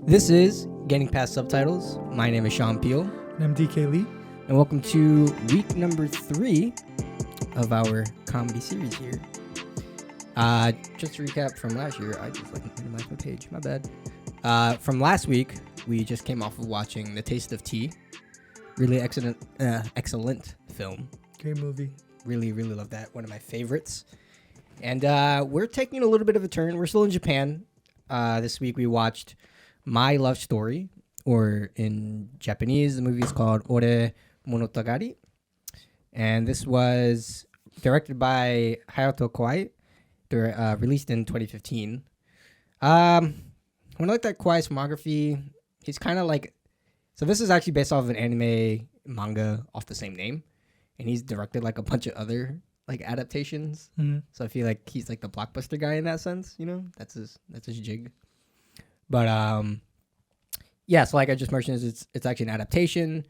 This is Getting Past Subtitles. My name is Sean Peel. And I'm DK Lee. And welcome to week number 3 of our comedy series here. Just to recap from last year, I just minimized my page, my bad. From last week, we just came off of watching The Taste of Tea. Really excellent film. Great movie. Really love that. One of my favorites. And we're taking a little bit of a turn. We're still in Japan. This week we watched My Love Story, or in Japanese, the movie is called Ore Monogatari. And this was directed by Hayato Kawai, released in 2015. When I looked at Kawai's filmography, he's kind of like... So this is actually based off of an anime manga off the same name. And he's directed like a bunch of other like adaptations. Mm-hmm. So I feel like he's like the blockbuster guy in that sense, you know? That's his jig. But yeah, so like I just mentioned, it's actually an adaptation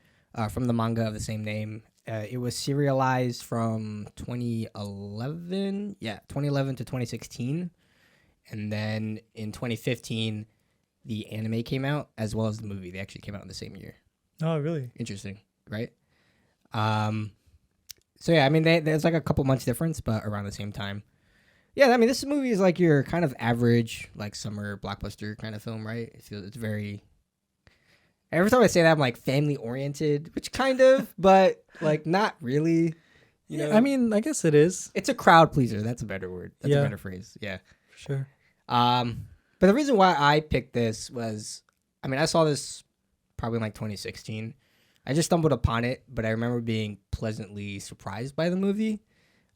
from the manga of the same name. It was serialized from 2011 to 2016. And then in 2015, the anime came out as well as the movie. They actually came out in the same year. Oh, really? Interesting, right? So yeah, I mean, there's like a couple months difference, but around the same time. Yeah, I mean, this movie is like your kind of average, like summer blockbuster kind of film, right? It's very... Every time I say that, I'm like family oriented, which kind of, but like not really. You know? I mean, I guess it is. It's a crowd pleaser. That's a better word. That's a better phrase. Yeah. For sure. But the reason why I picked this was, I mean, I saw this probably in like 2016. I just stumbled upon it, but I remember being pleasantly surprised by the movie.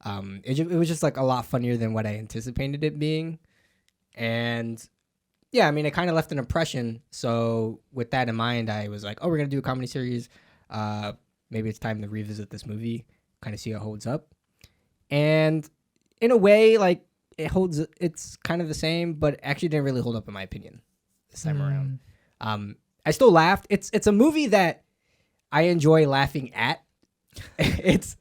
It was just like a lot funnier than what I anticipated it being. And yeah, I mean, it kind of left an impression. So with that in mind, I was like, oh, we're going to do a comedy series. Maybe it's time to revisit this movie, kind of see how it holds up. And in a way, like, it's kind of the same, but actually didn't really hold up in my opinion this time around. I still laughed. It's a movie that I enjoy laughing at. It's,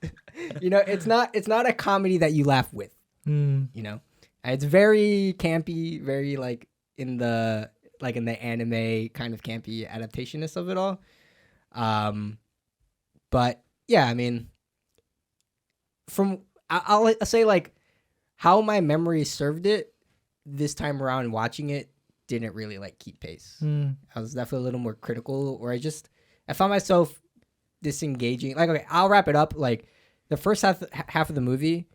you know, it's not a comedy that you laugh with, you know, it's very campy, very like in the anime kind of campy adaptationness of it all. But yeah, I mean, I'll say like how my memory served it this time around watching it didn't really like keep pace. I was definitely a little more critical, or I found myself disengaging. Like, okay, I'll wrap it up. Like, the first half of the movie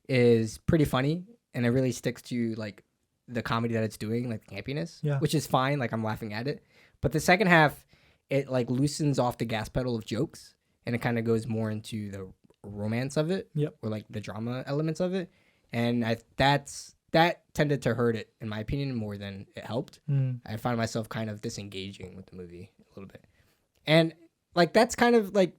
is pretty funny, and it really sticks to like the comedy that it's doing, like the campiness, which is fine. Like, I'm laughing at it. But the second half, it like loosens off the gas pedal of jokes, and it kind of goes more into the romance of it, or like the drama elements of it, and that tended to hurt it, in my opinion, more than it helped. I found myself kind of disengaging with the movie a little bit, and like that's kind of like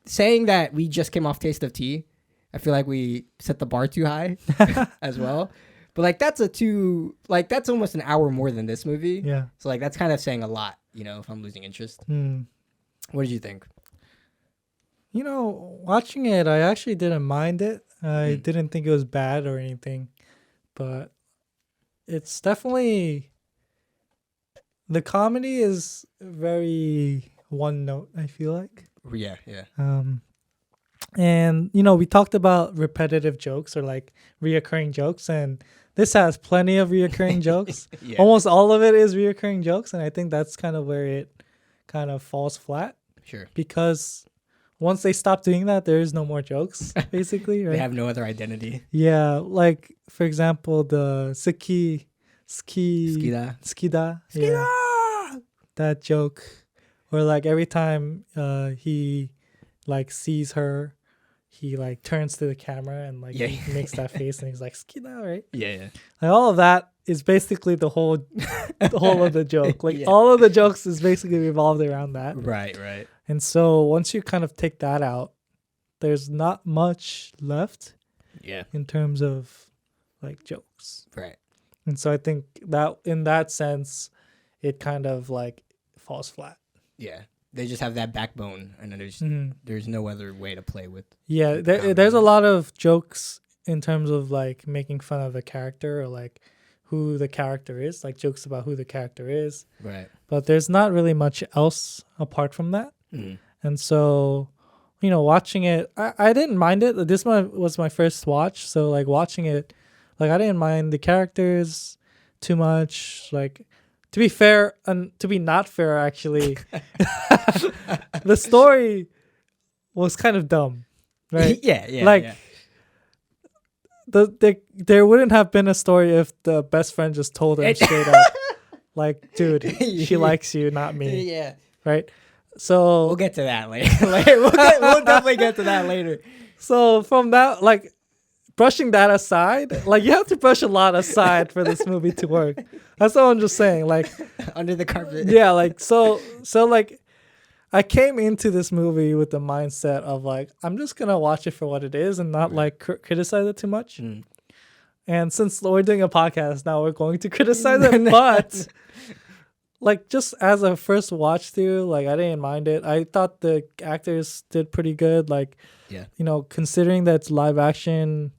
saying that we just came off Taste of Tea. I feel like we set the bar too high as well. But like that's almost an hour more than this movie. Yeah. So like that's kind of saying a lot, you know, if I'm losing interest. What did you think? You know, watching it, I actually didn't mind it. I didn't think it was bad or anything. But it's definitely... The comedy is very one note, I feel like. Yeah. And, you know, we talked about repetitive jokes or like reoccurring jokes, and this has plenty of reoccurring jokes. Almost all of it is reoccurring jokes, and I think that's kind of where it kind of falls flat. Sure. Because once they stop doing that, there is no more jokes, basically, right? They have no other identity. Yeah, like, for example, the skida. Yeah. That joke. Or like every time he like sees her, he like turns to the camera and like he makes that face and he's like skida, right? Yeah. Like all of that is basically the whole of the joke. Like all of the jokes is basically revolved around that. Right. And so once you kind of take that out, there's not much left. Yeah. In terms of like jokes. Right. And so I think that in that sense, it kind of like falls flat. Yeah, they just have that backbone, and there's no other way to play with. Yeah, there's a lot of jokes in terms of like making fun of the character or like who the character is, like jokes about who the character is. Right. But there's not really much else apart from that. And so, watching it, I didn't mind it. This was my first watch. So like watching it, like I didn't mind the characters too much. Like to be fair and to be not fair, actually, the story was kind of dumb, right? Yeah. Like there wouldn't have been a story if the best friend just told him straight up, like, dude, she likes you, not me. Yeah. Right. So we'll get to that later. We'll definitely get to that later. So from that, like, brushing that aside, like you have to brush a lot aside for this movie to work. That's all I'm just saying. Like under the carpet. Yeah. Like so like I came into this movie with the mindset of like I'm just gonna watch it for what it is and not like criticize it too much. And since we're doing a podcast now, we're going to criticize it, but. Like, just as a first watch through, like, I didn't mind it. I thought the actors did pretty good. Like, considering that it's live action,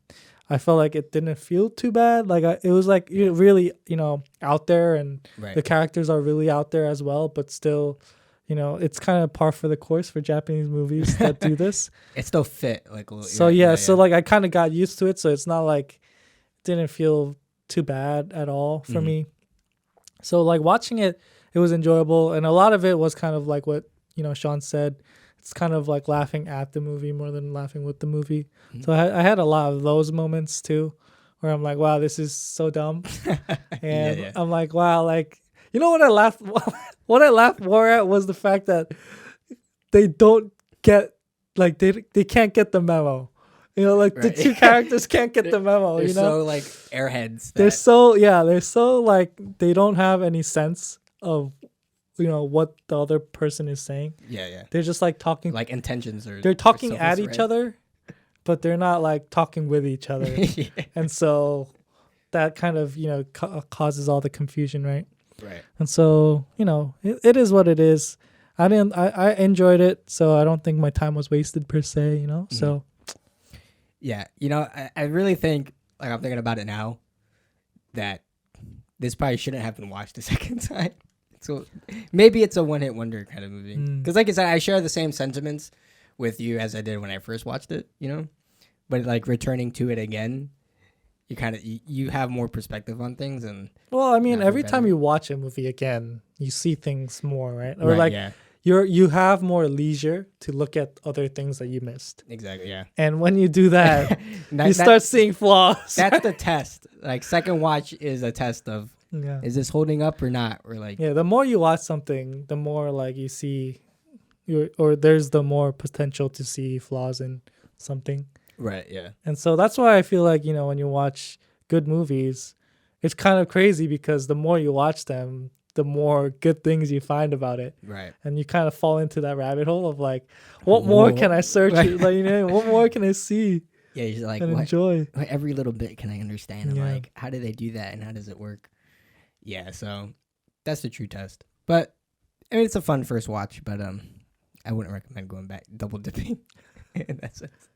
I felt like it didn't feel too bad. Like, it was, like, really, out there. And the characters are really out there as well. But still, it's kind of par for the course for Japanese movies that do this. It still fit. Like, so, so, like, I kind of got used to it. So, it's not, like, it didn't feel too bad at all for me. So, like, watching it, it was enjoyable. And a lot of it was kind of like what, Sean said. It's kind of like laughing at the movie more than laughing with the movie. So I had a lot of those moments, too, where I'm like, wow, this is so dumb. And I'm like, wow, like, what I laughed more at was the fact that they don't get, like, they can't get the memo. The two characters can't get the memo. They're so like airheads. They're so like they don't have any sense of what the other person is saying. Yeah. They're just like talking like intentions or they're talking at each other, but they're not like talking with each other. And so that kind of causes all the confusion, right? Right. And so it is what it is. I enjoyed it, so I don't think my time was wasted per se. So. Yeah, I really think, like, I'm thinking about it now, that this probably shouldn't have been watched a second time. So maybe it's a one-hit wonder kind of movie. Because, like I said, I share the same sentiments with you as I did when I first watched it, But, like, returning to it again, you kind of, you have more perspective on things. And well, I mean, every time you watch a movie again, you see things more, right? Or, you have more leisure to look at other things that you missed. Exactly, yeah. And when you do that, you start seeing flaws. That's the test. Like, second watch is a test of, is this holding up or not? Or like, the more you watch something, the more like you see, or there's the more potential to see flaws in something. Right, yeah. And so that's why I feel like, when you watch good movies, it's kind of crazy because the more you watch them, the more good things you find about it. Right. And you kind of fall into that rabbit hole of like, what more can I search? Like, what more can I see? Yeah, you're like, and enjoy. Every little bit can I understand? And like, how do they do that? And how does it work? Yeah, so that's the true test. But I mean, it's a fun first watch, but I wouldn't recommend going back, double dipping in that sense.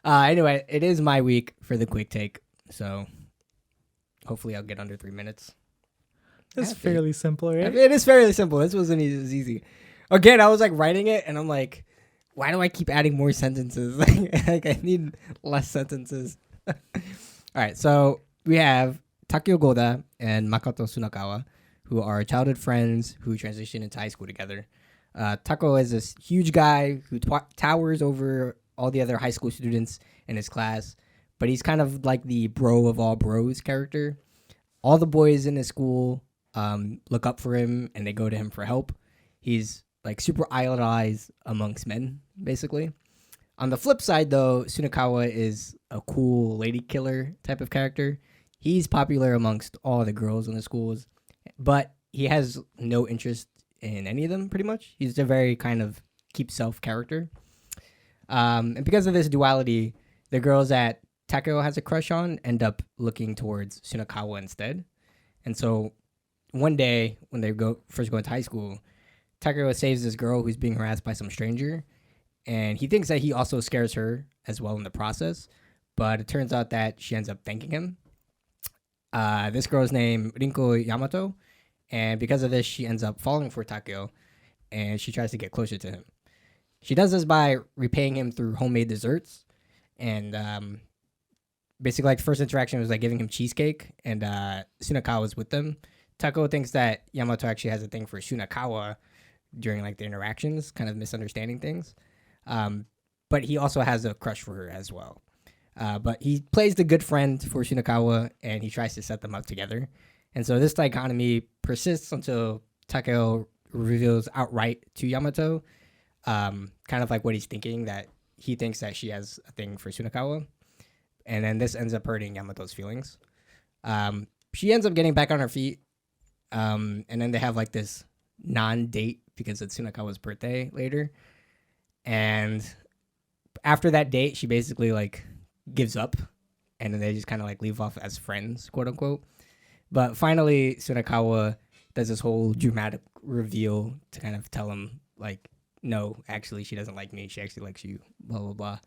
Anyway, it is my week for the quick take. So hopefully I'll get under 3 minutes. It's fairly simple, right? It is fairly simple. This wasn't as easy. Again, I was like writing it, and I'm like, why do I keep adding more sentences? Like I need less sentences. All right, so we have Takeo Goda and Makoto Sunakawa, who are childhood friends who transition into high school together. Takeo is this huge guy who towers over all the other high school students in his class, but he's kind of like the bro of all bros character. All the boys in his school look up for him and they go to him for help. He's like super idolized amongst men, basically. On the flip side, though, Sunakawa is a cool lady killer type of character. He's popular amongst all the girls in the schools, but he has no interest in any of them, pretty much. He's a very kind of keep self character. And because of this duality, the girls that Takeo has a crush on end up looking towards Sunakawa instead. And so one day when they first go into high school, Takeo saves this girl who's being harassed by some stranger, and he thinks that he also scares her as well in the process, but it turns out that she ends up thanking him. This girl's named Rinko Yamato, and because of this, she ends up falling for Takeo, and she tries to get closer to him. She does this by repaying him through homemade desserts, and basically, like, the first interaction was like giving him cheesecake, and Sunakawa was with them. Takeo thinks that Yamato actually has a thing for Sunakawa during like the interactions, kind of misunderstanding things. But he also has a crush for her as well. But he plays the good friend for Sunakawa, and he tries to set them up together. And so this dichotomy persists until Takeo reveals outright to Yamato, kind of like what he's thinking, that he thinks that she has a thing for Sunakawa. And then this ends up hurting Yamato's feelings. She ends up getting back on her feet. And then they have like this non-date because it's Sunakawa's birthday later. And after that date, she basically like gives up, and then they just kind of like leave off as friends, quote unquote. But finally, Sunakawa does this whole dramatic reveal to kind of tell him like, no, actually, she doesn't like me. She actually likes you, blah, blah, blah.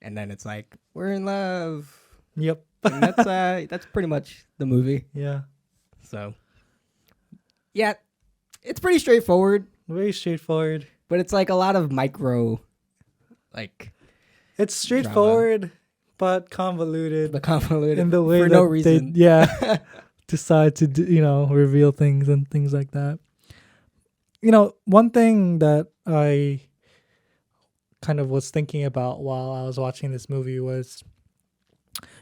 And then it's like, we're in love. Yep. And that's pretty much the movie. Yeah. So, yeah, it's pretty straightforward. Very straightforward. But it's like a lot of micro, like, it's straightforward, drama, but convoluted. In the way for that no reason. They, decide to reveal things and things like that. One thing that I kind of was thinking about while I was watching this movie was,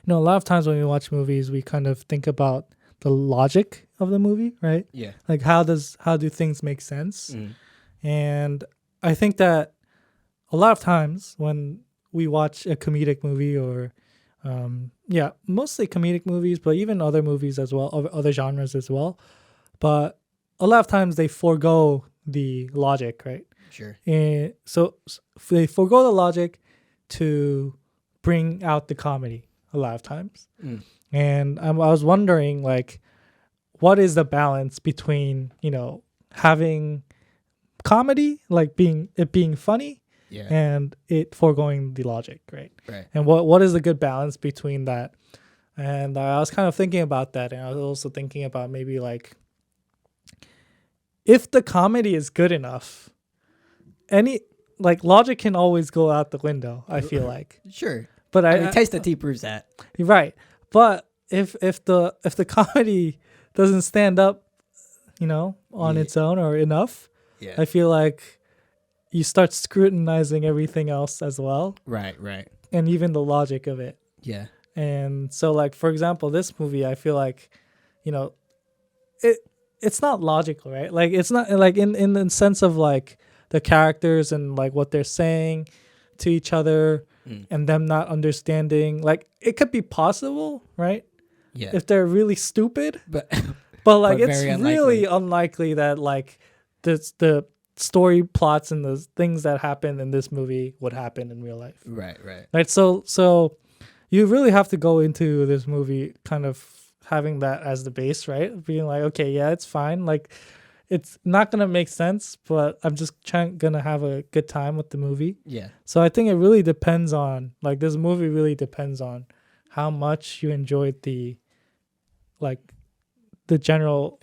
a lot of times when we watch movies, we kind of think about the logic of the movie, right? Yeah. Like how do things make sense? Mm. And I think that a lot of times when we watch a comedic movie or mostly comedic movies, but even other movies as well, other genres as well. But a lot of times they forego the logic, right? Sure. And so they forego the logic to bring out the comedy a lot of times. Mm. And I was wondering, like, what is the balance between, having comedy, like being funny, and it foregoing the logic, right? Right. And what is the good balance between that? And I was kind of thinking about that, and I was also thinking about maybe like, if the comedy is good enough, logic can always go out the window, I feel like. Sure. But I mean, Taste the Tea proves that. Right. But if the comedy doesn't stand up, on its own or enough, I feel like you start scrutinizing everything else as well. Right. And even the logic of it. Yeah. And so, like, for example, this movie, I feel like, it's not logical, right? Like, it's not like in the sense of like the characters and like what they're saying to each other and them not understanding. Like, it could be possible, right? Yeah. If they're really stupid, but like but it's really unlikely that like the story plots and the things that happen in this movie would happen in real life. Right. Right. So you really have to go into this movie kind of having that as the base, right? Being like, okay, yeah, it's fine. Like, it's not going to make sense, but I'm just going to have a good time with the movie. Yeah. So I think it really depends on, like, this movie really depends on how much you enjoyed the general,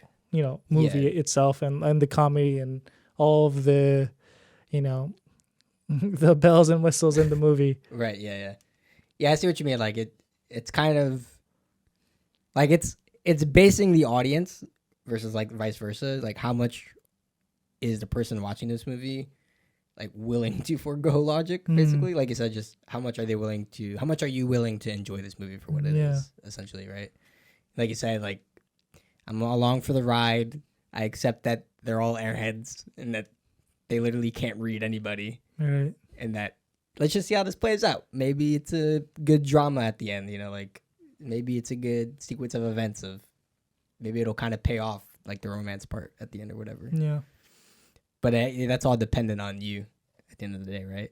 movie itself and the comedy and all of the, the bells and whistles in the movie. Right. Yeah. Yeah, I see what you mean. Like, it's kind of like it's basing the audience versus like vice versa. Like, how much is the person watching this movie like willing to forego logic, basically? Like you said, just how much are you willing to enjoy this movie for what it is, essentially, right? Like you said, like, I'm along for the ride. I accept that they're all airheads and that they literally can't read anybody. Right. And that, let's just see how this plays out. Maybe it's a good drama at the end, like maybe it's a good sequence of events maybe it'll kind of pay off, like the romance part at the end or whatever. Yeah. But that's all dependent on you at the end of the day, right?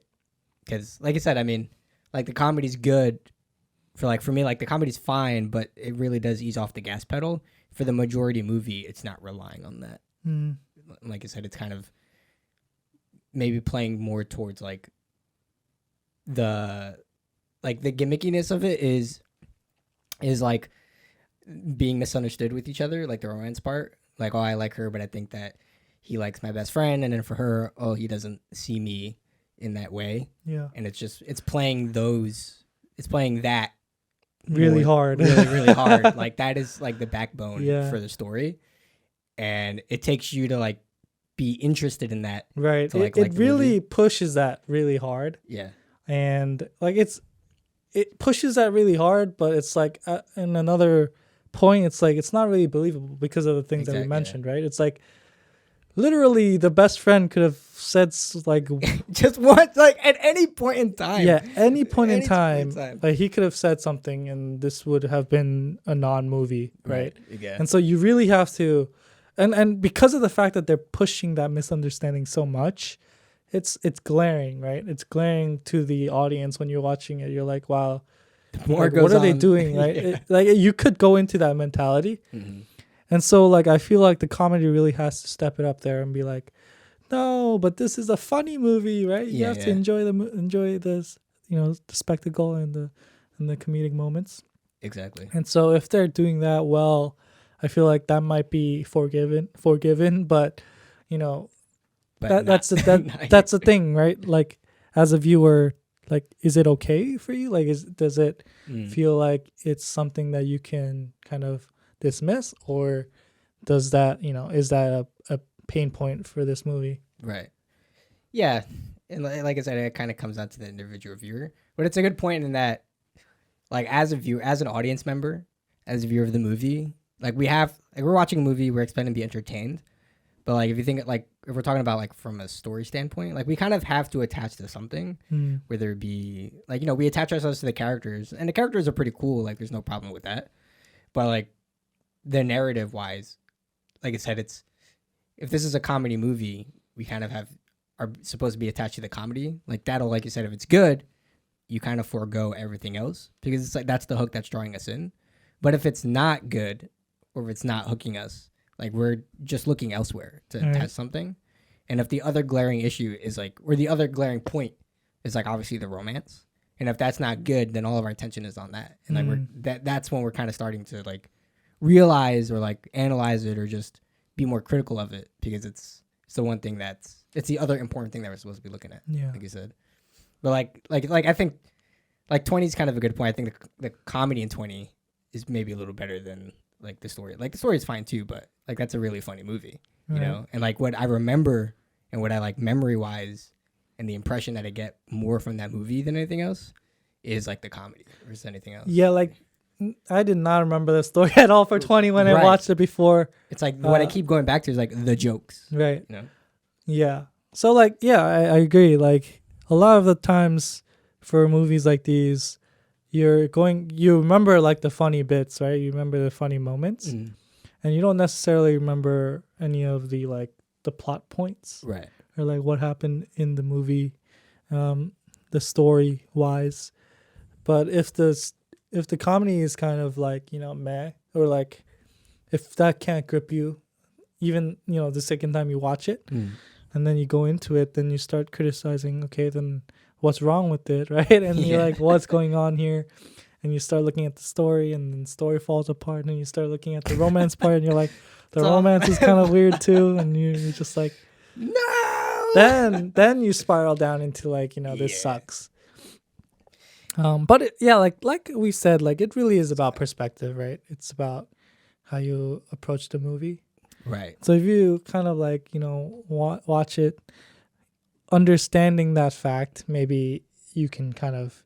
Because, like I said, I mean, like, the comedy's good for me, like, the comedy's fine, but it really does ease off the gas pedal. For the majority movie, it's not relying on that. Like I said, it's kind of maybe playing more towards like the gimmickiness of it is like being misunderstood with each other, like the romance part. Like, oh, I like her, but I think that he likes my best friend, and then for her, oh, he doesn't see me in that way. Yeah. And it's playing that really hard. really hard. Like that is like the backbone Yeah. for the story. And it takes you to like be interested in that. Right. To, It really pushes that really hard. Yeah. And like it pushes that really hard, but it's like in another point, it's like it's not really believable because of the things that we mentioned, right? It's like literally the best friend could have said like just once, like at any point in time. Yeah, any point in time. Like he could have said something and this would have been a non-movie, right? Yeah. And so you really have to and because of the fact that they're pushing that misunderstanding so much, it's glaring, right? It's glaring to the audience when you're watching it. You're like, wow, like, what are they doing, right? Yeah. Like you could go into that mentality. Mm-hmm. And so like I feel like the comedy really has to step it up there and be like, no, but this is a funny movie, right? You have to enjoy this, the spectacle and the comedic moments. Exactly. And so if they're doing that well, I feel like that might be forgiven, but that's the thing, right? Like as a viewer, like is it okay for you? Like does it feel like it's something that you can kind of dismiss, or does that is that a pain point for this movie? Right. Yeah. And like I said, it kind of comes down to the individual viewer, but it's a good point in that, like as a viewer, as an audience member, as a viewer of the movie, like we're watching a movie, we're expecting to be entertained, but like if you think like if we're talking about like from a story standpoint, like we kind of have to attach to something, whether it be like we attach ourselves to the characters, and the characters are pretty cool, like there's no problem with that, but like the narrative wise, like I said, if this is a comedy movie, we kind of are supposed to be attached to the comedy. Like that'll, like you said, if it's good, you kind of forego everything else because it's like that's the hook that's drawing us in. But if it's not good or if it's not hooking us, like we're just looking elsewhere to attach something. And if the other glaring issue is like, or the other glaring point is like obviously the romance, and if that's not good, then all of our attention is on that. And like that's when we're kind of starting to like realize or like analyze it or just be more critical of it, because it's the one thing it's the other important thing that we're supposed to be looking at, like you said. But like I think like 20 is kind of a good point. I think the comedy in 20 is maybe a little better than like the story. Like the story is fine too, but like that's a really funny movie, you know. And like what I remember and what I like memory wise and the impression that I get more from that movie than anything else is like the comedy versus anything else. Yeah, like I did not remember the story at all for 20 when I watched it before. It's like what I keep going back to is like the jokes. Right. Yeah. So like, yeah, I agree. Like a lot of the times for movies like these, you remember like the funny bits, right? You remember the funny moments, and you don't necessarily remember any of the like the plot points, right? Or like what happened in the movie, the story wise. But if the comedy is kind of like meh, or like if that can't grip you, even the second time you watch it, and then you go into it, then you start criticizing. Okay, then what's wrong with it, right? And you're like, what's going on here? And you start looking at the story, and then the story falls apart, and you start looking at the romance part, and you're like, the romance is kind of weird too, and you're just like, no. Then you spiral down into like this sucks. But like we said, like it really is about perspective, right? It's about how you approach the movie, right? So if you kind of like watch it, understanding that fact, maybe you can kind of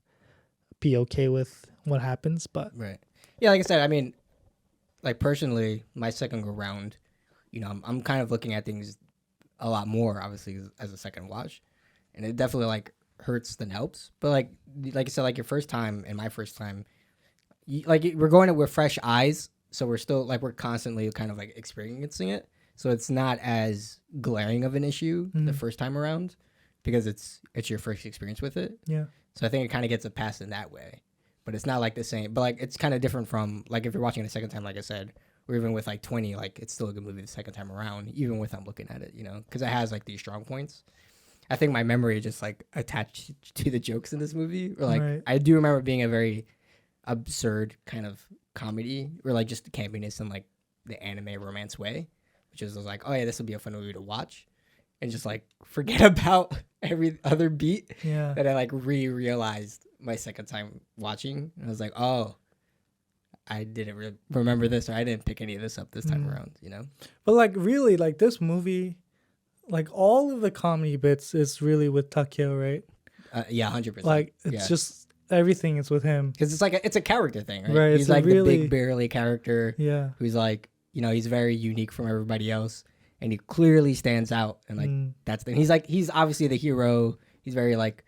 be okay with what happens. But right, yeah, like I said, I mean, like personally, my second go round, I'm kind of looking at things a lot more, obviously, as a second watch, and it definitely like hurts than helps. But like I said, like your first time and my first time, we're going it with fresh eyes, so we're still like we're constantly kind of like experiencing it, so it's not as glaring of an issue the first time around because it's your first experience with it. Yeah. So I think it kind of gets a pass in that way, but it's not like the same. But like it's kind of different from like if you're watching it a second time, like I said, or even with like 20, like it's still a good movie the second time around, even with I'm looking at it, because it has like these strong points. I think my memory is just like attached to the jokes in this movie, or like I do remember being a very absurd kind of comedy or like just the campiness and like the anime romance way, which is like, oh yeah, this will be a fun movie to watch, and just like forget about every other beat that I like realized my second time watching. And I was like, oh, I didn't remember this, or I didn't pick any of this up this time around, you know? But like really, like this movie, like all of the comedy bits is really with Takeo, right? Yeah, 100%. Like it's just everything is with him. Because it's like it's a character thing, right? Right. He's like the big burly character. Yeah. Who's like, you know, he's very unique from everybody else, and he clearly stands out. And like that's the. He's obviously the hero. He's very like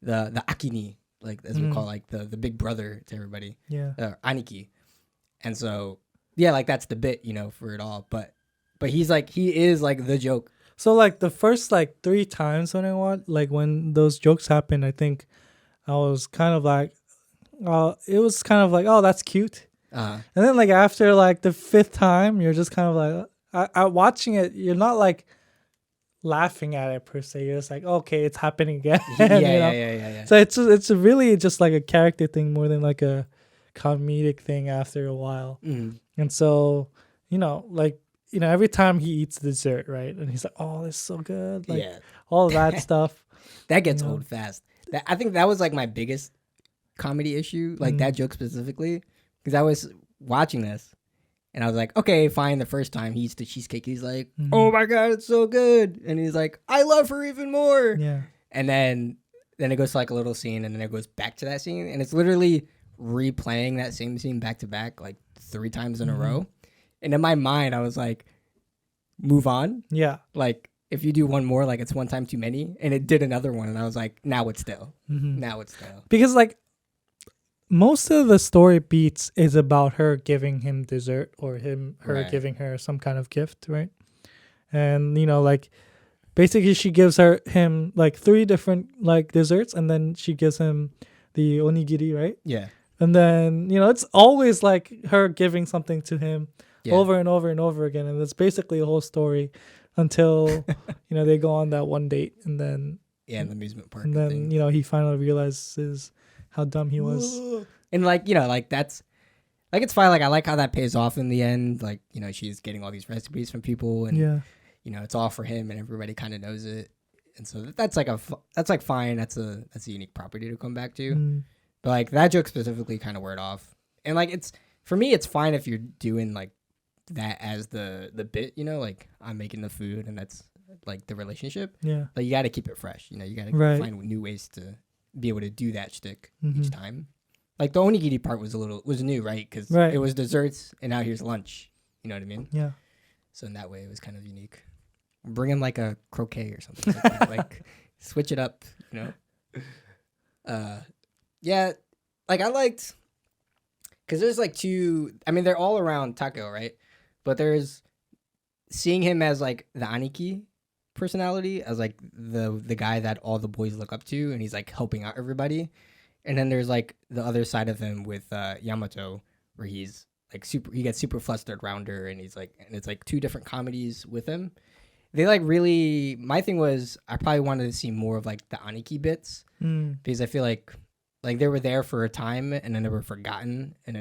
the Akini, like as we call like the big brother to everybody. Yeah. Aniki. And so yeah, like that's the bit, you know, for it all. But he is like the joke. So like the first like 3 times when I watched, like when those jokes happened, I think I was kind of like, it was kind of like, oh, that's cute. And then like after like the 5th time, you're just kind of like, I watching it, you're not like laughing at it per se. You're just like, okay, it's happening again. Yeah. So it's really just like a character thing more than like a comedic thing after a while. And so, you know, like, you know, every time he eats dessert, right? And he's like, oh, this is so good. Like all of that stuff. That gets old fast. I think that was like my biggest comedy issue, like that joke specifically, because I was watching this and I was like, okay, fine. The first time he eats the cheesecake, he's like, oh my God, it's so good. And he's like, I love her even more. Yeah. And then it goes to like a little scene, and then it goes back to that scene, and it's literally replaying that same scene back to back like 3 times in a row. And in my mind, I was like, move on. Yeah. Like, if you do one more, like, it's one time too many. And it did another one. And I was like, now it's still. Now it's still. Because, like, most of the story beats is about her giving him dessert or her giving her some kind of gift, right? And, you know, like, basically she gives him, like, 3 different, like, desserts. And then she gives him the onigiri, right? Yeah. And then, you know, it's always, like, her giving something to him. Over and over and over again, and it's basically a whole story until you know they go on that one date, and then in the amusement park, and then you know he finally realizes how dumb he was. And like, you know, like that's like, it's fine. Like, I like how that pays off in the end. Like, you know, she's getting all these recipes from people, and you know, it's all for him, and everybody kind of knows it. And so that's like fine. That's a unique property to come back to. But like that joke specifically kind of wore it off. And like, it's for me, it's fine if you're doing like that as the bit, you know, like I'm making the food and that's like the relationship. Yeah. Like you got to keep it fresh. You know, you got to find new ways to be able to do that shtick each time. Like the onigiri part was new, right? Because it was desserts and now here's lunch. You know what I mean? Yeah. So in that way, it was kind of unique. Bring in like a croquet or something. Like that. Like switch it up, you know? Yeah. Like I liked, because there's like 2, I mean, they're all around Takeo, right? But there's seeing him as like the Aniki personality, as like the guy that all the boys look up to, and he's like helping out everybody. And then there's like the other side of him with Yamato, where he's like he gets super flustered around her, and he's like, and it's like 2 different comedies with him. They like really, my thing was I probably wanted to see more of like the Aniki bits, because I feel like they were there for a time and then they were forgotten, and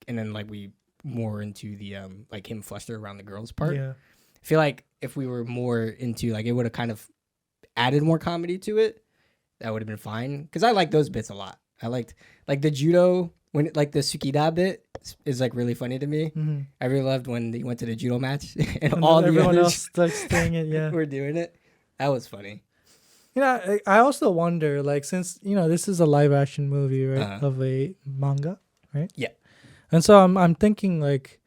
then we more into the like him fluster around the girls part. Yeah. I feel like if we were more into like, it would have kind of added more comedy to it. That would have been fine, because I like those bits a lot. I liked like the judo, when like the Tsukida bit is like really funny to me. I really loved when they went to the judo match and all everyone else starts doing it. Yeah, we're doing it. That was funny. You know, I also wonder, like, since you know this is a live action movie, right, of a manga, right? Yeah. And so I'm thinking, like,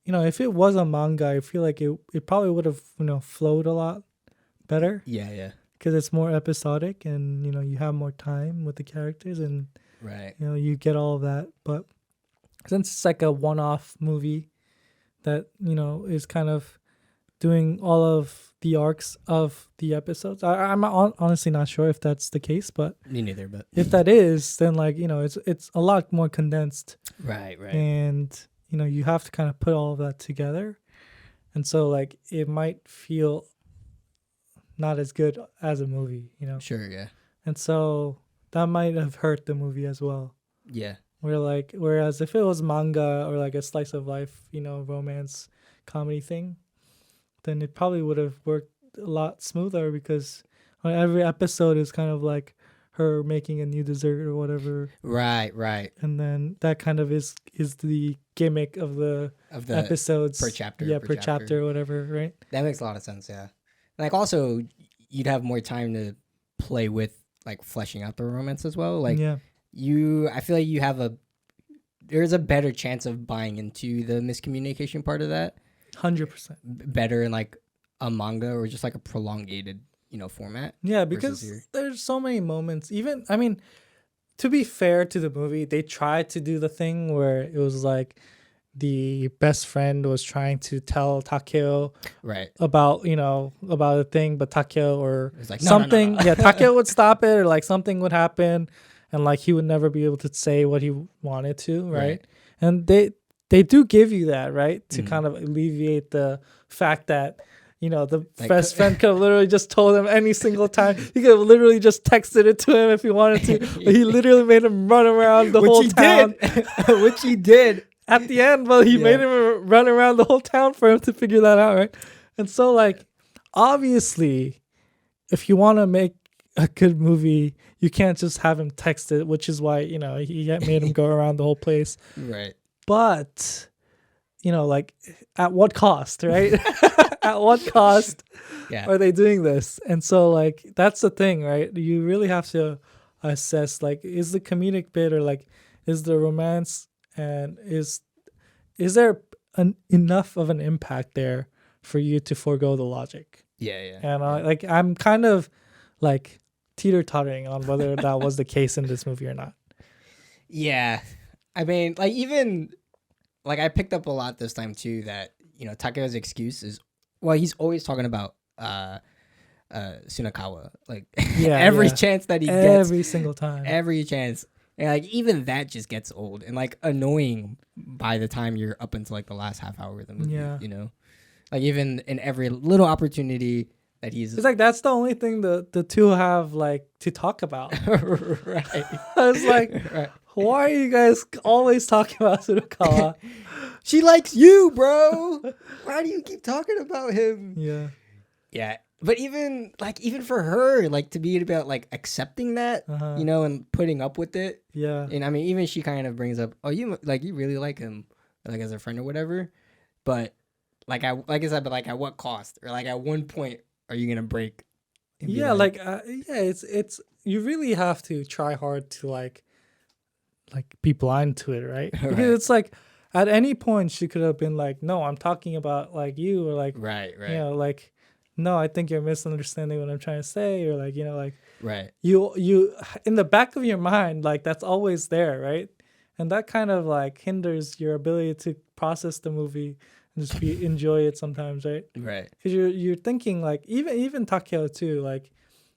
you know, if it was a manga, I feel like it probably would have, you know, flowed a lot better. Yeah, yeah. Because it's more episodic, and you know you have more time with the characters, and you know you get all of that. But since it's like a one-off movie that you know is kind of doing all of the arcs of the episodes, I'm honestly not sure if that's the case, but me neither. But if that is, then like you know it's a lot more condensed. Right. And you know you have to kind of put all of that together, and so like it might feel not as good as a movie, you know. Sure, yeah. And so that might have hurt the movie as well. Yeah. Whereas if it was manga or like a slice of life, romance comedy thing, then it probably would have worked a lot smoother because every episode is kind of like her making a new dessert or whatever. Right. And then that kind of is the gimmick of the episodes per chapter. Yeah, per chapter or whatever, right? That makes a lot of sense, yeah. Like also you'd have more time to play with like fleshing out the romance as well. Like I feel like there's a better chance of buying into the miscommunication part of that. 100%. Better in like a manga or just like a prolongated, format. Yeah, because there's so many moments. Even, I mean, to be fair to the movie, they tried to do the thing where it was like the best friend was trying to tell Takeo about a thing, but Takeo or like, something, no. Takeo would stop it or like something would happen and like he would never be able to say what he wanted to, right? And they do give you that, right? To kind of alleviate the fact that the best friend could have literally just told him any single time. He could have literally just texted it to him if he wanted to. But he literally made him run around the whole town. Which he did. At the end, well, he made him run around the whole town for him to figure that out, right? And so, like, obviously, if you want to make a good movie, you can't just have him text it, which is why, he made him go around the whole place. Right. But, like, at what cost, right? At what cost are they doing this? And so, like, that's the thing, right? You really have to assess, like, is the comedic bit or, like, is the romance and is there enough of an impact there for you to forego the logic? Yeah. And, I'm kind of, like, teeter-tottering on whether that was the case in this movie or not. Yeah. I mean, like, even... Like, I picked up a lot this time, too, that, Takeo's excuse is... Well, he's always talking about Sunakawa. Like, every chance that he gets. Every single time. Every chance. And, like, even that just gets old and, like, annoying by the time you're up into, like, the last half hour of the movie, Like, even in every little opportunity that he's... It's like, that's the only thing the two have, like, to talk about. Right. It's like... Why are you guys always talking about Sunakawa? She likes you, bro. Why do you keep talking about him? Yeah. But even for her, like, to be about like accepting that, and putting up with it. Yeah. And I mean, even she kind of brings up, oh, you really like him, like as a friend or whatever. But like I said, but like at what cost? Or like at one point are you gonna break? Yeah, it's you really have to try hard to like be blind to it, right? Because it's like at any point she could have been like, no, I'm talking about like you, or like right like, no, I think you're misunderstanding what I'm trying to say, or like, like right, you in the back of your mind, like that's always there, right? And that kind of like hinders your ability to process the movie and just enjoy it sometimes, right? Because you're thinking like even Takeo too, like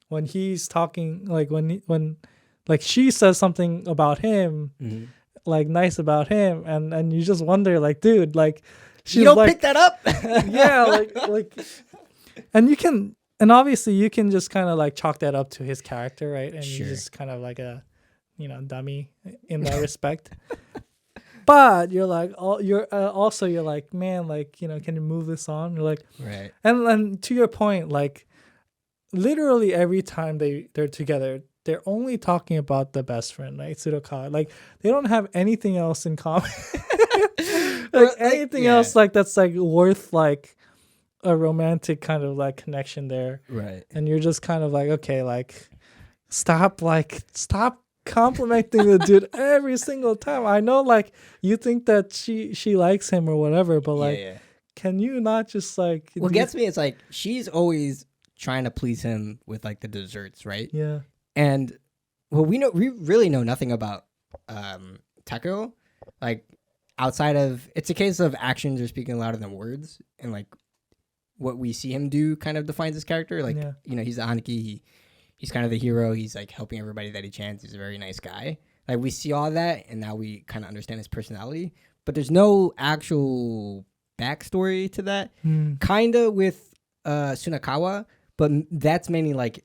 when he's talking, like when like she says something about him, like nice about him, and you just wonder, like, dude, like, you don't pick that up. Yeah, like, and obviously you can just kind of like chalk that up to his character, right? And he's just kind of like a, dummy in that respect. But you're like, you're like, man, like, can you move this on? You're like, right. And to your point, like, literally every time they're together, they're only talking about the best friend, right? Sunakawa. Like, they don't have anything else in common. Anything else, like, that's, like, worth, like, a romantic kind of, like, connection there. Right. And you're just kind of like, okay, like, stop complimenting the dude every single time. I know, like, you think that she likes him or whatever, but, like, can you not just, like... What gets me is, like, she's always trying to please him with, like, the desserts, right? Yeah. And well, we really know nothing about Takeo, like outside of, it's a case of actions are speaking louder than words, and like what we see him do kind of defines his character. Like he's the Aniki, he's kind of the hero. He's like helping everybody that he chants. He's a very nice guy. Like we see all that, and now we kind of understand his personality. But there's no actual backstory to that. Kind of with Sunakawa, but that's mainly like.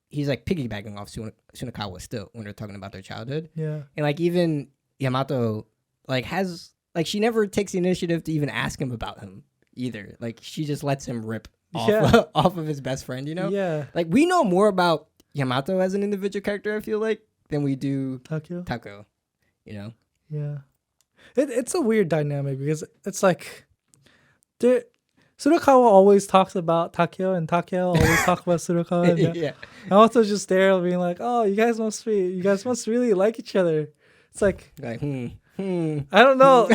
He's like piggybacking off Sunakawa still when they're talking about their childhood. Yeah. And like even Yamato like has like she never takes the initiative to even ask him about him either. Like she just lets him rip off, off of his best friend, you know? Yeah. Like we know more about Yamato as an individual character, I feel like, than we do Takeo, you know? Yeah. It's a weird dynamic because it's like Sunakawa always talks about Takeo and Takeo always talk about Sunakawa. Yeah. Naoto's just there being like, oh, you guys must really like each other. It's like I don't know.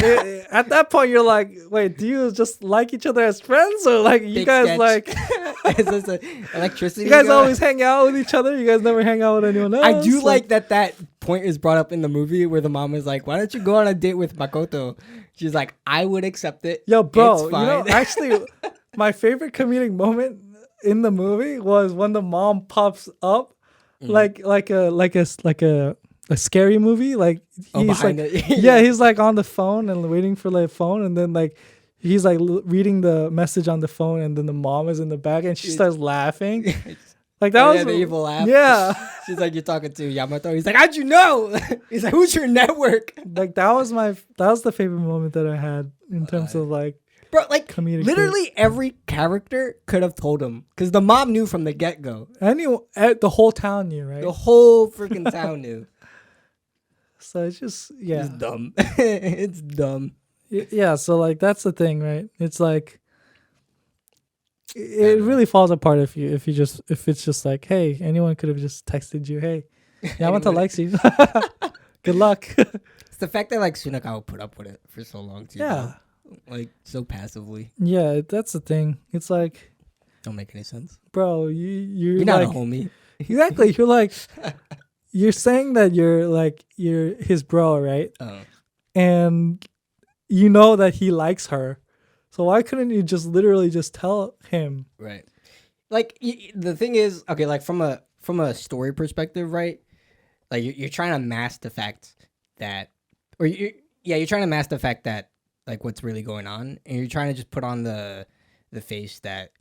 At that point, you're like, wait, do you just like each other as friends, or like you guys sketch. Like? Is this electricity? You guys always hang out with each other. You guys never hang out with anyone else. I do like that point is brought up in the movie where the mom is like, "Why don't you go on a date with Makoto?" She's like, "I would accept it." Yo, bro, you know, actually, my favorite comedic moment in the movie was when the mom pops up, like a scary movie, like he's like he's like on the phone and waiting for the phone, and then like he's like reading the message on the phone, and then the mom is in the back and she starts laughing. Like that was the evil laugh. Yeah. She's like, you're talking to Yamato. He's like, how'd you know? He's like, who's your network? Like that was the favorite moment that I had in terms of like, bro, like literally every character could have told him because the mom knew from the get-go. The whole town knew, right? The whole freaking town knew. So it's just it's dumb. It's dumb. Yeah, so like that's the thing, right? It's like it really falls apart if it's just like, hey, anyone could have just texted you, hey, Yamato likes you. Good luck. It's the fact that like Sunakawa put up with it for so long too. Yeah. Bro. Like so passively. Yeah, that's the thing. It's like don't make any sense. Bro, you're not like, a homie. Exactly. You're like you're saying that you're his bro, right? And you know that he likes her. So why couldn't you just literally just tell him? Right. Like the thing is, okay, like from a story perspective, right? Like you're trying to mask the fact that, you're trying to mask the fact that like what's really going on, and you're trying to just put on the face that,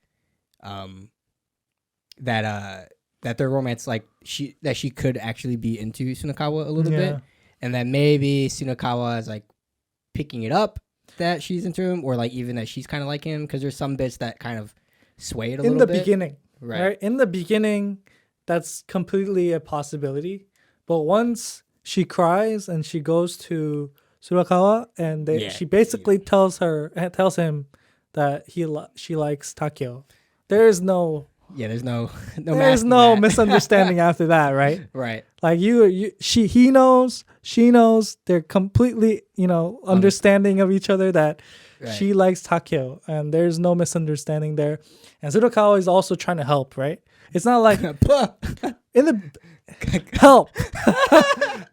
that their romance, like she could actually be into Sunakawa a little bit, and that maybe Sunakawa is like picking it up that she's into him, or like even that she's kind of like him, because there's some bits that kind of sway it a little bit. In the beginning, right? In the beginning, that's completely a possibility. But once she cries and she goes to Sunakawa, and she basically tells him that she likes Takeo. There's no misunderstanding after that, right? Right. Like he knows, she knows, they're completely, understanding of each other that she likes Takeo, and there's no misunderstanding there. And Sunakawa is also trying to help, right? It's not like in the help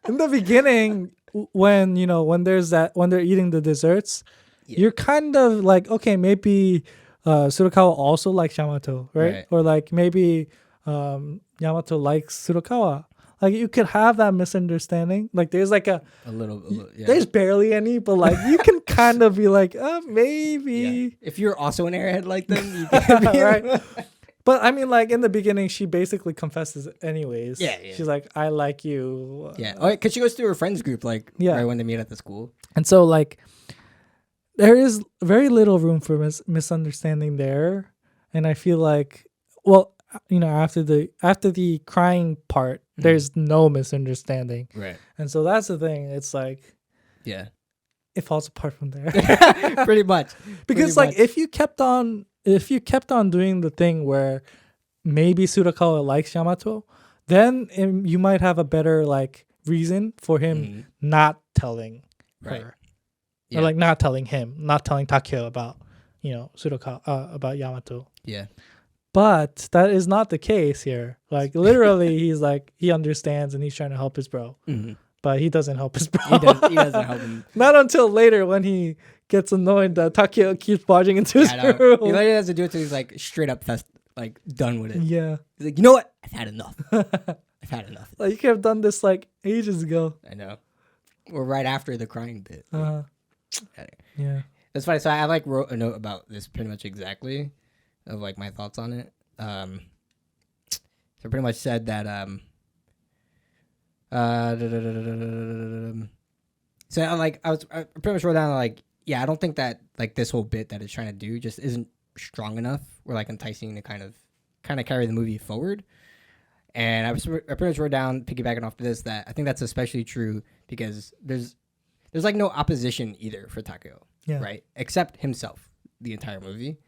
in the beginning when they're eating the desserts, you're kind of like, okay, maybe Sunakawa also likes Yamato, right? Or like maybe Yamato likes Sunakawa. Like you could have that misunderstanding. Like there's like a little there's barely any, but like you can kind of be like, maybe. Yeah. If you're also an airhead like them, you can be right. But I mean, like in the beginning, she basically confesses anyways. Yeah. She's like, I like you. Yeah. Because she goes to her friends group, like right when they meet at the school. And so like there is very little room for misunderstanding there. And I feel like, well, after the crying part, there's no misunderstanding. Right. And so that's the thing. It's like, it falls apart from there. Pretty much. Because if you kept on doing the thing where maybe Sunakawa likes Yamato, then you might have a better like reason for him not telling her. Or like not telling Takeo about, Sunakawa, about Yamato. Yeah. But that is not the case here. Like literally he's like, he understands and he's trying to help his bro. Mm-hmm. But he doesn't help his bro. He doesn't help him. Not until later when he gets annoyed that Takeo keeps barging into his room. He literally has to do it till he's like straight up done with it. Yeah. He's like, you know what? I've had enough. Like you could have done this like ages ago. I know. Or right after the crying bit. Yeah. That's funny. So I like wrote a note about this pretty much exactly of like my thoughts on it. So pretty much said that So I pretty much wrote down like, yeah, I don't think that like this whole bit that it's trying to do just isn't strong enough or like enticing to kind of carry the movie forward. And I pretty much wrote down, piggybacking off of this, that I think that's especially true because there's like no opposition either for Takeo, right? Except himself the entire movie.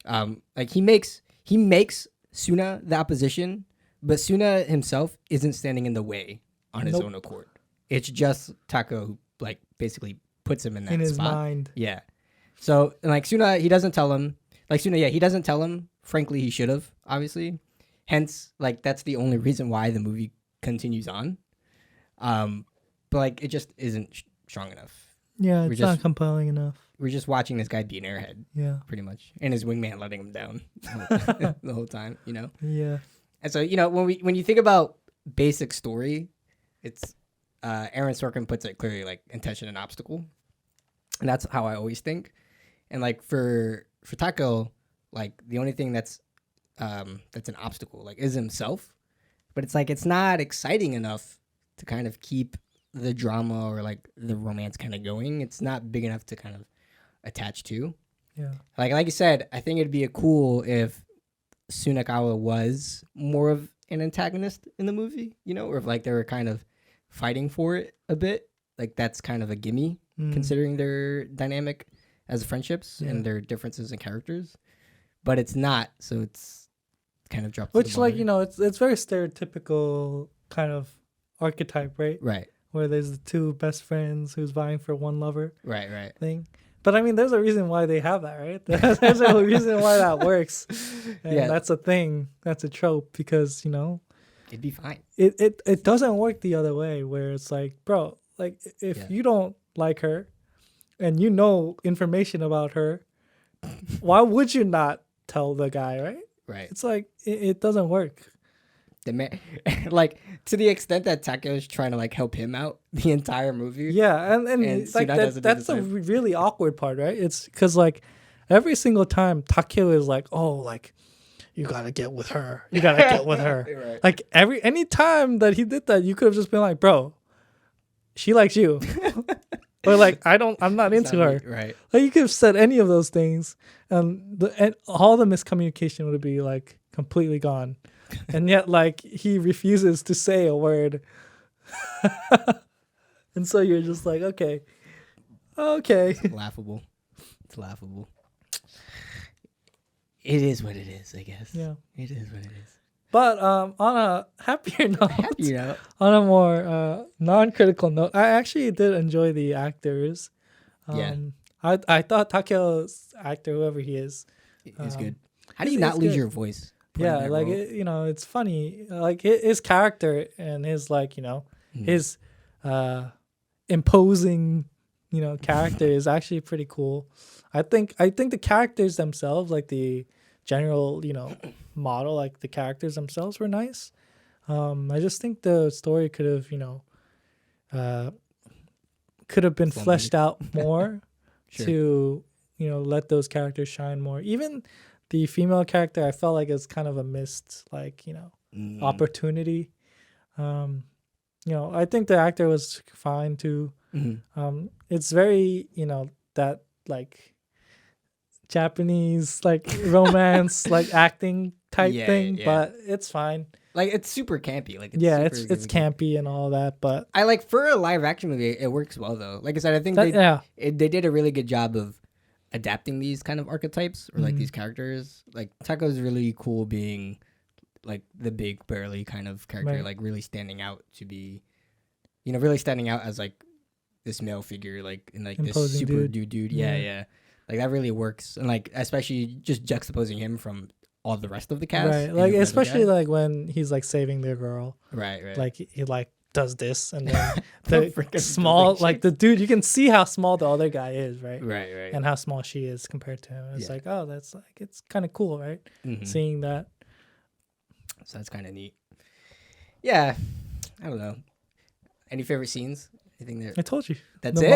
Like he makes Suna the opposition, but Suna himself isn't standing in the way on his own accord. It's just Takeo who like basically puts him in that spot. In his mind. Yeah. So like Suna, he doesn't tell him. He doesn't tell him. Frankly, he should have, obviously. Hence, like that's the only reason why the movie continues on. But like it just isn't strong enough. Yeah, it's not compelling enough. We're just watching this guy be an airhead. Yeah. Pretty much. And his wingman letting him down the whole time, you know? Yeah. And so, you know, when you think about basic story, it's Aaron Sorkin puts it clearly like intention and obstacle. And that's how I always think. And like for Takeo, like the only thing that's an obstacle like is himself. But it's like it's not exciting enough to kind of keep the drama or like the romance kind of going. It's not big enough to kind of attach to. Yeah. Like you said, I think it'd be cool if Sunakawa was more of an antagonist in the movie, you know, or if like they were kind of fighting for it a bit. Like that's kind of a gimme considering their dynamic as friendships and their differences in characters. But it's not, so it's kind of dropped. Which like, you know, it's very stereotypical kind of archetype, right? Right. Where there's the two best friends who's vying for one lover. Right. Thing. But I mean, there's a reason why they have that, right? There's a reason why that works. And that's a thing. That's a trope because, you know, it'd be fine. It doesn't work the other way where it's like, bro, like if you don't like her and you know information about her, why would you not tell the guy, right? Right. It's like it doesn't work. The man, like to the extent that Takeo is trying to like help him out the entire movie. Yeah, and like that's the really awkward part, right? It's because like every single time Takeo is like, oh, like you gotta get with her, Right. Like any time that he did that, you could have just been like, bro, she likes you, or like I'm not into her. Right. Like you could have said any of those things, and all the miscommunication would be like completely gone. And yet, like, he refuses to say a word. And so you're just like, okay. It's laughable. It is what it is, I guess. Yeah. It is what it is. But on a happier note, on a more non-critical note, I actually did enjoy the actors. I thought Takeo's actor, whoever he is good. How do you not lose your voice? Yeah, like you know, it's funny. Like his character and his like, you know, his imposing, you know, character is actually pretty cool. I think the characters themselves, like the general, you know, model, like the characters themselves were nice. I just think the story could have, you know, could have been fleshed out more to, you know, let those characters shine more. Even the female character, I felt like it's kind of a missed, like, you know, opportunity. You know, I think the actor was fine too. It's very, you know, that like Japanese like romance like acting type thing, but it's fine. Like it's super campy. Like it's campy and all that, but I like for a live action movie, it works well though. Like I said, I think they did a really good job of adapting these kind of archetypes or like these characters. Like Takeo's really cool being like the big burly kind of character, like really standing out to be, you know, really standing out as like this male figure, like in like imposing this super dude. Yeah. Like that really works, and like especially just juxtaposing him from all the rest of the cast. Right. Like especially like when he's like saving the girl. Right. Like he like does this and then the small like the dude, you can see how small the other guy is, right, and how small she is compared to him. It's like, oh, that's like, it's kind of cool, right? Seeing that, so that's kind of neat. I don't know, any favorite scenes? Anything there? I told you, that's the it.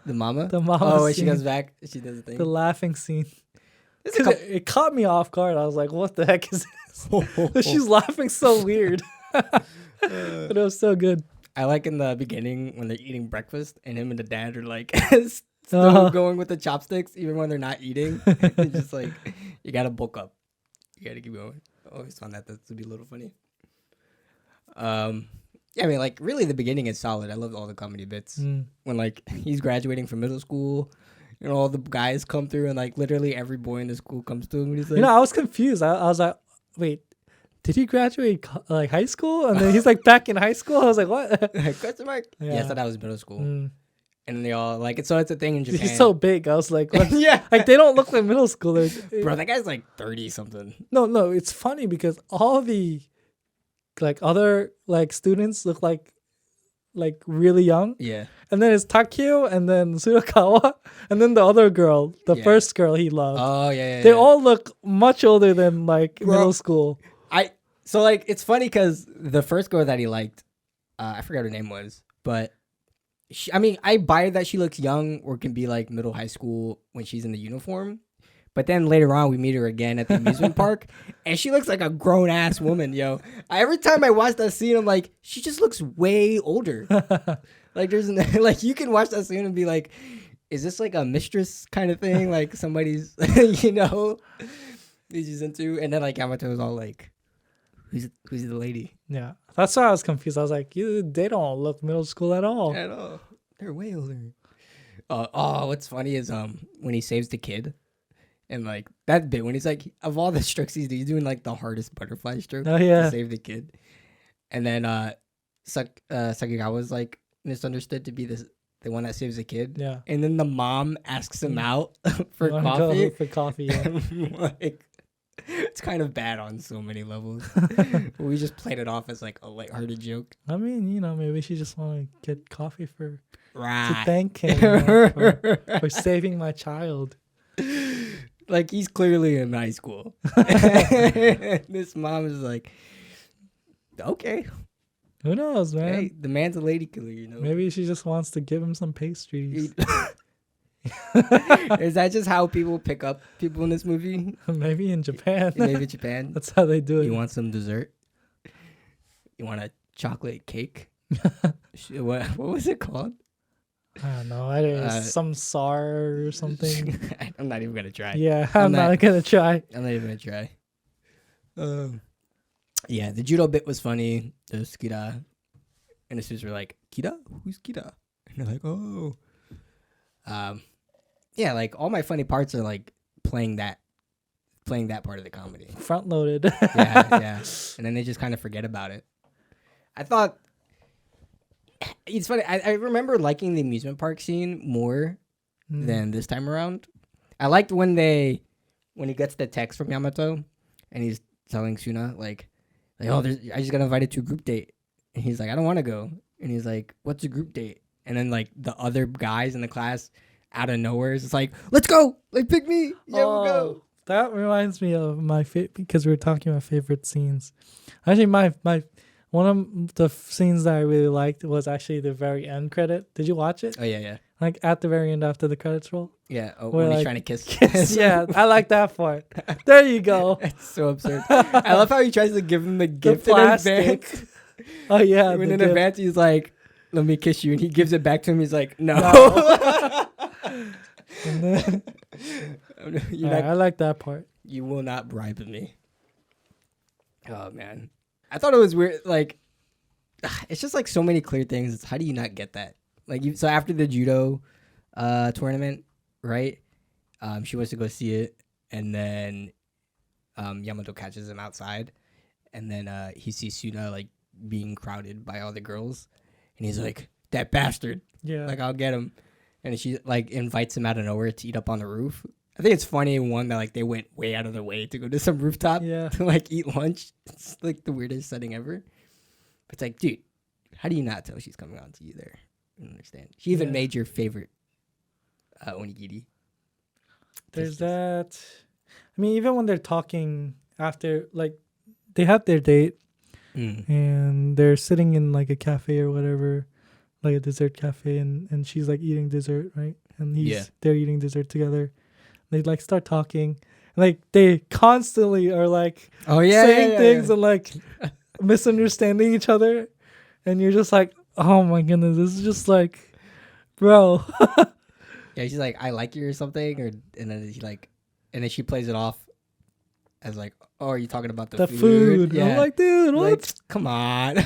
The mama oh, when she goes back, she does the thing, the laughing scene. It caught me off guard. I was like, what the heck is this? She's laughing so weird. But it was so good. I like in the beginning when they're eating breakfast and him and the dad are like still going with the chopsticks even when they're not eating. It's just like, you gotta bulk up. You gotta keep going. I always found that to be a little funny. Yeah, I mean, like, really the beginning is solid. I love all the comedy bits. When, like, he's graduating from middle school, you know, all the guys come through and, like, literally every boy in the school comes to him and he's like... You know, I was confused. I was like, wait, did he graduate, like, high school? And then he's, like, back in high school? I was like, what? Question mark? Yeah, I thought that was middle school. And they all, like, so it's a thing in Japan. He's so big. I was like, what? Yeah. Like, they don't look like middle schoolers. Bro, that guy's, like, 30-something. No, it's funny because all the, like, other, like, students look like really young. Yeah. And then it's Takeo and then Sunakawa and then the other girl, the first girl he loved. Oh, yeah. They all look much older than, like, middle school. So, like, it's funny because the first girl that he liked, I forgot her name was, but I buy that she looks young or can be, like, middle high school when she's in the uniform. But then later on, we meet her again at the amusement park, and she looks like a grown-ass woman, yo. Every time I watch that scene, I'm like, she just looks way older. Like, there's like, you can watch that scene and be like, is this like a mistress kind of thing? Like, somebody's, you know, she's into. And then, like, Yamato was all like, who's the lady? Yeah, that's why I was confused. I was like, they don't look middle school at all. At all. They're way older. What's funny is when he saves the kid. And, like, that bit when he's, like, of all the strokes he's doing, like, the hardest butterfly stroke to save the kid. And then Sakigawa's, like, misunderstood to be the one that saves the kid. Yeah. And then the mom asks him out for coffee. For coffee, yeah. Like, it's kind of bad on so many levels. We just played it off as, like, a lighthearted joke. I mean, you know, maybe she just want to get coffee to Right. thank him for saving my child. Like, he's clearly in high school. This mom is like, okay. Who knows, man? Hey, the man's a lady killer, you know? Maybe she just wants to give him some pastries. Is that just how people pick up people in this movie? Maybe in Japan. Maybe Japan. That's how they do it. You want some dessert? You want a chocolate cake? What was it called? I don't know. Some SAR or something. I'm not even gonna try. Yeah, I'm not gonna try. I'm not even gonna try. Yeah, the judo bit was funny. There's Kira, and the students were like, "Kira? Who's Kira?" And they're like, "Oh." Yeah, like all my funny parts are like playing that part of the comedy. Front loaded. yeah. And then they just kind of forget about it. I thought. It's funny. I remember liking the amusement park scene more than this time around. I liked when he gets the text from Yamato and he's telling Suna like oh, I just got invited to a group date, and he's like, I don't want to go, and he's like, what's a group date? And then like the other guys in the class out of nowhere is like, let's go, like pick me, we'll go. That reminds me of my because we were talking about favorite scenes. Actually, my one of the scenes that I really liked was actually the very end credit. Did you watch it? Oh, yeah. Like at the very end after the credits roll? Yeah, when he's trying to kiss. Yeah, I like that part. There you go. It's so absurd. I love how he tries to give him the gift in advance. Oh, yeah. When in advance, he's like, let me kiss you. And he gives it back to him. He's like, no. And then, I like that part. You will not bribe me. Oh, man. I thought it was weird. Like, it's just like so many clear things. It's how do you not get that? Like, so after the judo tournament, right? She wants to go see it, and then Yamato catches him outside, and then he sees Suna like being crowded by all the girls, and he's like, "That bastard! Yeah, like I'll get him." And she like invites him out of nowhere to eat up on the roof. I think it's funny that like they went way out of their way to go to some rooftop to like eat lunch. It's like the weirdest setting ever. But it's like, dude, how do you not tell she's coming on to you there? I don't understand. She even made your favorite onigiri. There's that. I mean, even when they're talking after, like, they have their date and they're sitting in like a cafe or whatever, like a dessert cafe, and she's like eating dessert, right? And they're eating dessert together. They like start talking, like they constantly are like saying things and like misunderstanding each other, and you're just like, Oh my goodness, this is just like, bro. Yeah, she's like, I like you or something, and then she plays it off as like, oh, are you talking about the food? Yeah. I'm like, dude, what? Like, come on.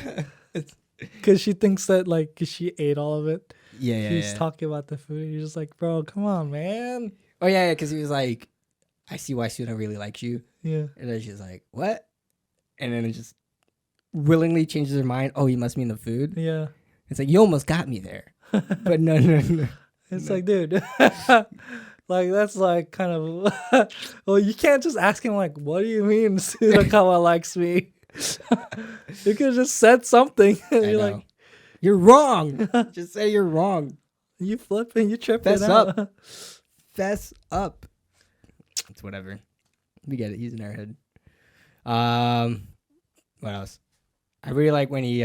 Because she thinks that like, cause she ate all of it. Yeah. He's talking about the food. You're just like, bro, come on, man. Oh yeah, because he was like, I see why Suna really likes you. Yeah. And then she's like, what? And then it just willingly changes her mind. Oh, you must mean the food. Yeah. It's like, you almost got me there. But no. It's like, dude, like that's like kind of. Well, you can't just ask him like, "What do you mean Sunakawa likes me?" You could just said something. And you're like, "You're wrong." Just say you're wrong. You flipping, you tripping. Fess up. Fess up. It's whatever. We get it. He's in our head. What else? I really like when he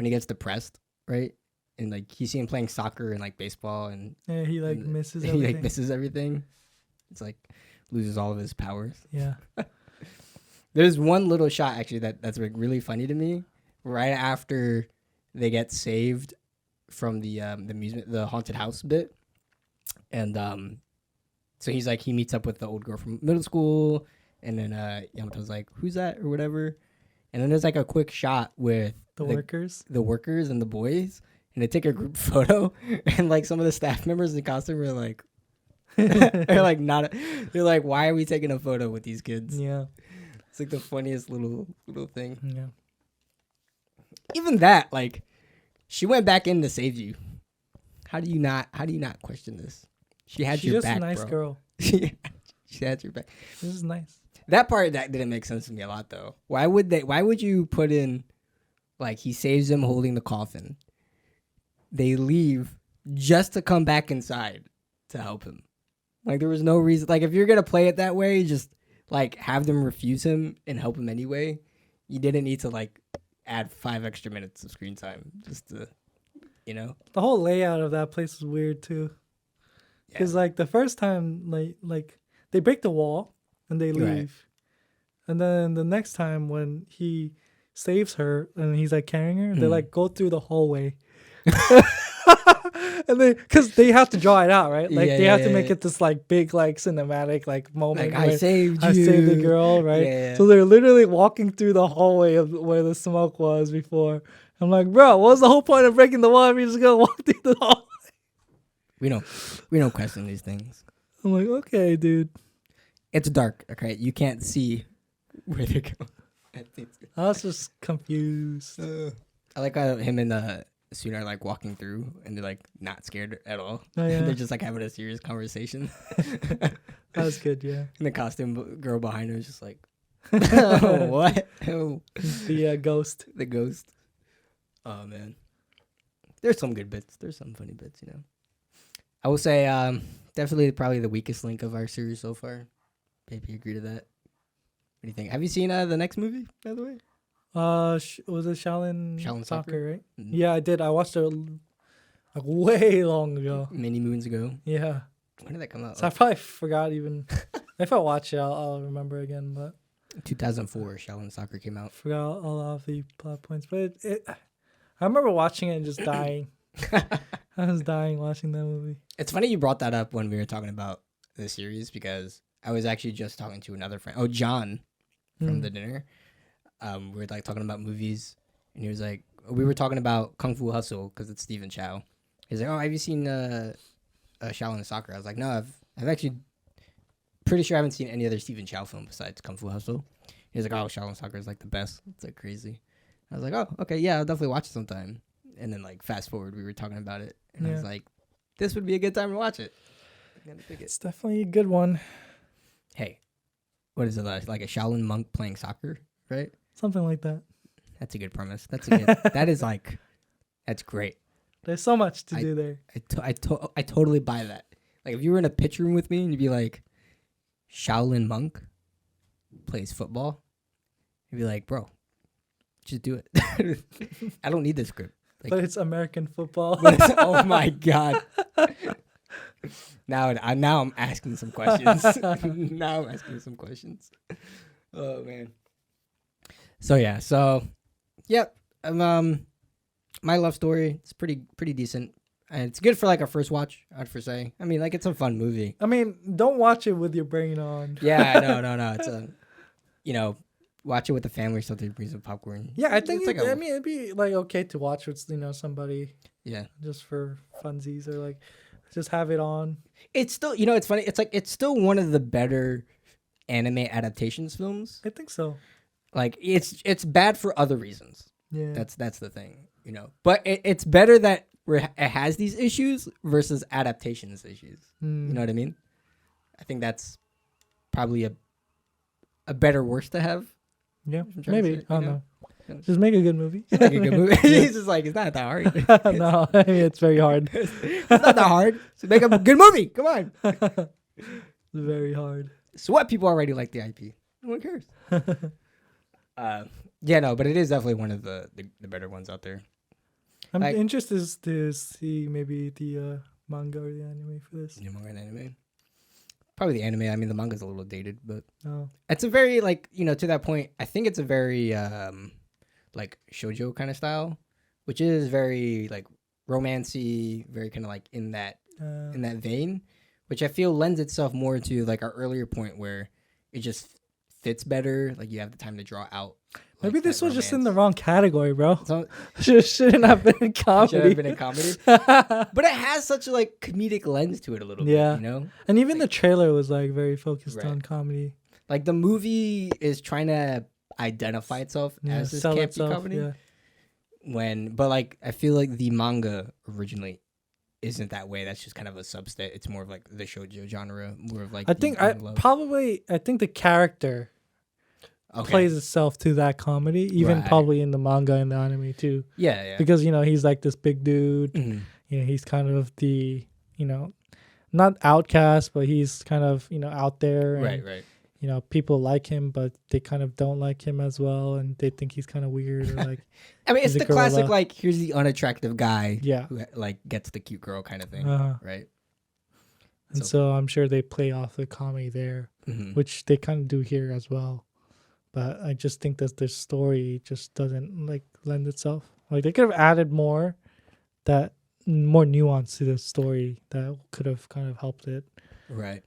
gets depressed, right? And like you see him playing soccer and like baseball, and yeah, he like misses everything. He like misses everything. It's like loses all of his powers. Yeah. There's one little shot actually that's like really funny to me. Right after they get saved from the haunted house bit, and so he's like he meets up with the old girl from middle school, and then Yamato's like, who's that or whatever, and then there's like a quick shot with the workers and the boys. And they take a group photo, and like some of the staff members in costume were like, they're like, why are we taking a photo with these kids? Yeah, it's like the funniest little thing. Yeah, even that, like, she went back in to save you. How do you not question this? She's your back, bro. She's just a nice girl. She had your back. This is nice. That part that didn't make sense to me a lot though. Why would you put in like he saves him holding the coffin? They leave just to come back inside to help him. Like, there was no reason. Like, if you're going to play it that way, just, like, have them refuse him and help him anyway. You didn't need to, like, add 5 extra minutes of screen time just to, you know? The whole layout of that place is weird, too. Because, like, the first time, like they break the wall and they leave. Right. And then the next time when he saves her and he's, like, carrying her, they, like, go through the hallway. And because they have to draw it out, right? Like they have to make it this like big like cinematic like moment. Like, I saved the girl, right? Yeah. So they're literally walking through the hallway of where the smoke was before. I'm like, bro, what was the whole point of breaking the wall if you're just gonna walk through the hallway? We don't question these things. I'm like, okay, dude. It's dark, okay? You can't see where they're going. I was just confused. I like how him and Suna are like walking through and they're like not scared at all. Oh, yeah. They're just like having a serious conversation. That was good, yeah. And the costume girl behind her is just like, oh, what? Oh. The ghost. The ghost. Oh man, there's some good bits. There's some funny bits, you know. I will say, definitely probably the weakest link of our series so far. Maybe agree to that. What do you think? Have you seen the next movie, by the way? Was it Shaolin Soccer, right? Mm-hmm. Yeah, I did. I watched it like way long ago. Many moons ago. Yeah. When did that come out? So I probably forgot even. If I watch it, I'll remember again. But 2004, Shaolin Soccer came out. Forgot all of the plot points, but I remember watching it and just dying. I was dying watching that movie. It's funny you brought that up when we were talking about the series because I was actually just talking to another friend. Oh, John from the dinner. We were like talking about movies, and he was like, we were talking about Kung Fu Hustle because it's Stephen Chow. He's like, oh, have you seen Shaolin Soccer? I was like, no, I've actually pretty sure I haven't seen any other Stephen Chow film besides Kung Fu Hustle. He was like, oh, Shaolin Soccer is like the best. It's like crazy. I was like, oh, okay, yeah, I'll definitely watch it sometime. And then like fast forward, we were talking about it, and I was like, this would be a good time to watch it. It's definitely a good one. Hey, what is it like a Shaolin monk playing soccer, right? Something like that. That's a good premise. That's a good. That's great. There's so much to do there. I totally buy that. Like if you were in a pitch room with me and you'd be like, Shaolin monk plays football, you'd be like, bro, just do it. I don't need this script. Like, but it's American football. Oh my god. Now I'm asking some questions. Oh man. So yeah. Yep. My love story, it's pretty decent. And it's good for like a first watch, I'd for say. I mean, like it's a fun movie. I mean, don't watch it with your brain on. Yeah, no. It's a, watch it with the family or something. Bring some popcorn. Yeah, I think it'd be like okay to watch with somebody. Yeah, just for funsies or like just have it on. It's still it's funny. It's like it's still one of the better anime adaptations films. I think so. Like it's bad for other reasons. Yeah, that's the thing. But it's better that it has these issues versus adaptations issues. You know what I mean? I think that's probably a better worse to have. Yeah, maybe. Say, I don't know. Just make a good movie. Make a good movie. He's just like, it's not that hard. No, I mean, it's very hard. It's not that hard. So make a good movie. Come on. It's very hard. So what? People already like the IP. No one cares. Yeah, no, but it is definitely one of the better ones out there. I'm interested to see maybe the manga or the anime for this. The manga and anime. Probably the anime. I mean, the manga's a little dated, but oh. It's a very to that point. I think it's a very like shoujo kind of style, which is very like romancy, very kind of like in that vein, which I feel lends itself more to like our earlier point where it just fits better. Like you have the time to draw out. Maybe this was just in the wrong category, bro. So, shouldn't have been in comedy. Should have been in comedy. But it has such a like comedic lens to it a little bit, And even the trailer was like very focused on comedy. Like the movie is trying to identify itself as this campy comedy. Yeah. But like I feel like the manga originally isn't that way. That's just kind of a subset. It's more of like the shoujo genre, more of like I think the character plays itself to that comedy, even probably in the manga and the anime too. Yeah. Because he's like this big dude. Mm-hmm. He's kind of the not outcast, but he's kind of out there. And, right. People like him, but they kind of don't like him as well, and they think he's kind of weird or like. I mean, it's the classic like here's the unattractive guy, who like gets the cute girl kind of thing, right? And so I'm sure they play off the comedy there, which they kind of do here as well. But I just think that their story just doesn't like lend itself. Like they could have added more nuance to the story that could have kind of helped it. Right.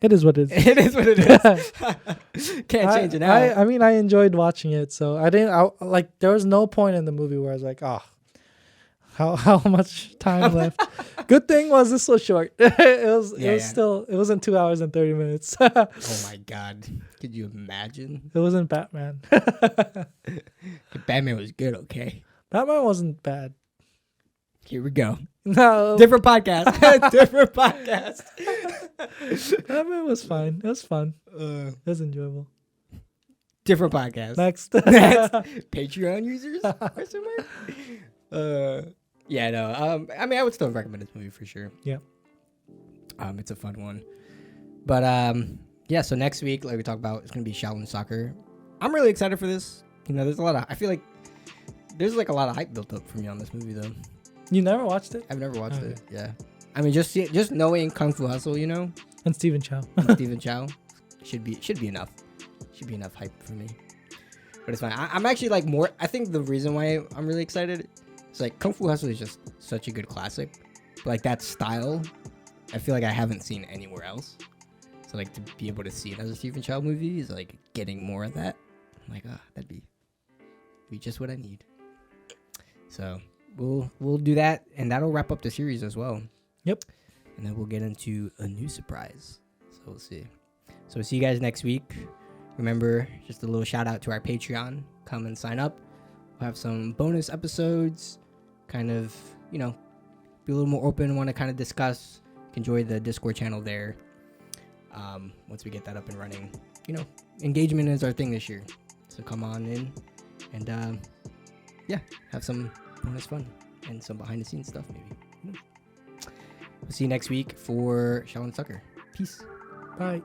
It is what it is. It is what it is. Can't change it now. I mean, I enjoyed watching it, so there was no point in the movie where I was like, how much time left? Good thing was this was short. It wasn't 2 hours and 30 minutes. Oh my God. Could you imagine? It wasn't Batman. Batman was good, okay? Batman wasn't bad. Here we go. No. Different podcast. Different podcast. Batman was fine. It was fun. It was enjoyable. Different podcast. Next. Patreon users? Yeah, no. I mean, I would still recommend this movie for sure. Yeah. It's a fun one. But yeah. So next week, like we talked about, it's gonna be Shaolin Soccer. I'm really excited for this. There's a lot of. I feel like there's like a lot of hype built up for me on this movie, though. You never watched it? I've never watched it. Yeah. I mean, just knowing Kung Fu Hustle, and Stephen Chow. should be enough. Should be enough hype for me. But it's fine. I'm actually like more. I think the reason why I'm really excited. It's like Kung Fu Hustle is just such a good classic. But like that style, I feel like I haven't seen anywhere else. So like to be able to see it as a Stephen Chow movie is like getting more of that. I'm like, that'd be just what I need. So we'll do that, and that'll wrap up the series as well. Yep. And then we'll get into a new surprise. So we'll see. So we'll see you guys next week. Remember, just a little shout out to our Patreon. Come and sign up. We'll have some bonus episodes. Kind of, be a little more open. Want to kind of discuss. You can join the Discord channel there. Once we get that up and running, engagement is our thing this year. So come on in and have some bonus fun and some behind the scenes stuff maybe. We'll see you next week for Shaolin Soccer. Peace. Bye.